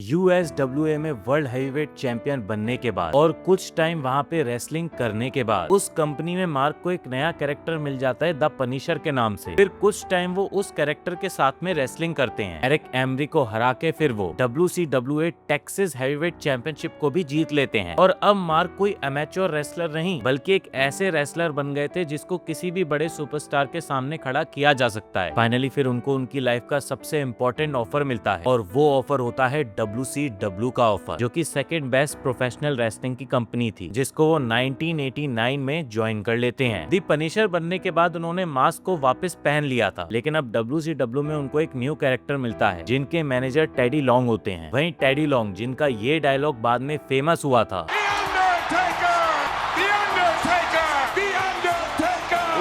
USWA में world heavyweight champion बनने के बाद और कुछ टाइम वहाँ पे रेसलिंग करने के बाद उस कंपनी में मार्क को एक नया कैरेक्टर मिल जाता है द पनिशर के नाम से। फिर कुछ टाइम वो उस कैरेक्टर के साथ में रेसलिंग करते हैं। एरिक एमरी को हरा के फिर वो WCWA टेक्सास हैवीवेट चैंपियनशिप को भी जीत लेते हैं। और अब मार्क कोई अमेच्योर रेसलर नहीं बल्कि एक ऐसे रेसलर बन गए थे जिसको किसी भी बड़े सुपरस्टार के सामने खड़ा किया जा सकता है। फाइनली फिर उनको उनकी लाइफ का सबसे इम्पोर्टेंट ऑफर मिलता है और वो ऑफर होता है WCW का ऑफर, जो कि सेकंड बेस्ट प्रोफेशनल रेसलिंग की कंपनी थी, जिसको वो 1989 में ज्वाइन कर लेते हैं। दी पनिशर बनने के बाद उन्होंने मास्क को वापस पहन लिया था, लेकिन अब WCW में उनको एक न्यू कैरेक्टर मिलता है जिनके मैनेजर टेडी लॉन्ग होते हैं। वहीं टेडी लॉन्ग, जिनका ये डायलॉग बाद में फेमस हुआ था,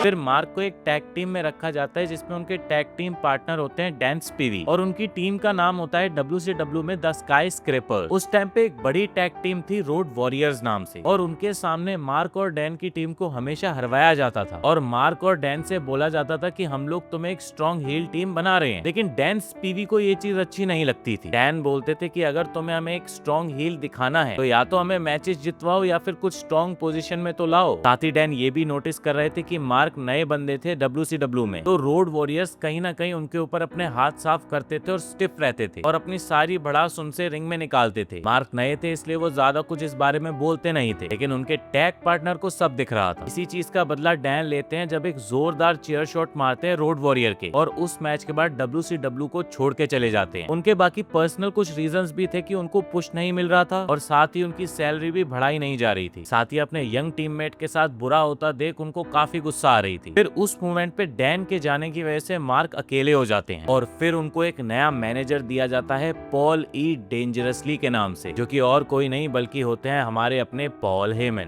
फिर मार्क को एक टैग टीम में रखा जाता है जिसमें उनके टैग टीम पार्टनर होते हैं डैन स्पीवी और उनकी टीम का नाम होता है WCW में द स्काई स्क्रैपर। उस टाइम पे एक बड़ी टैग टीम थी रोड वॉरियर्स नाम से और उनके सामने मार्क और डैन की टीम को हमेशा हरवाया जाता था और मार्क और डैन से बोला जाता था कि हम लोग तुम्हें एक स्ट्रॉन्ग हील टीम बना रहे हैं। लेकिन डैन स्पीवी को ये चीज अच्छी नहीं लगती थी। डैन बोलते थे कि अगर तुम्हें हमें एक स्ट्रॉन्ग हील दिखाना है तो या तो हमें मैचेस जितवाओ या फिर कुछ स्ट्रॉन्ग पोजीशन में तो लाओ। साथ ही डैन ये भी नोटिस कर रहे थे कि मार्क नए बंदे थे WCW में, तो रोड वॉरियर्स कहीं ना कहीं उनके ऊपर अपने हाथ साफ करते थे और स्टिफ रहते थे और अपनी सारी भड़ास उनसे रिंग में निकालते थे। मार्क नए थे इसलिए वो ज्यादा कुछ इस बारे में बोलते नहीं थे, लेकिन उनके टैग पार्टनर को सब दिख रहा था। इसी चीज का बदला डैन लेते हैं जब एक जोरदार चेयर शॉट मारते हैं रोड वॉरियर के और उस मैच के बाद WCW को छोड़ के चले जाते हैं। उनके बाकी पर्सनल कुछ रीजंस भी थे कि उनको पुश नहीं मिल रहा था और साथ ही उनकी सैलरी भी बढ़ाई नहीं जा रही थी। साथ ही अपने यंग टीममेट के साथ बुरा होता देख उनको काफी गुस्सा आ रही थी। फिर उस मोमेंट पे डैन के जाने की वजह से मार्क अकेले हो जाते हैं और फिर उनको एक नया मैनेजर दिया जाता है पॉल ई डेंजरसली के नाम से, जो कि और कोई नहीं बल्कि होते हैं हमारे अपने पॉल हेमन।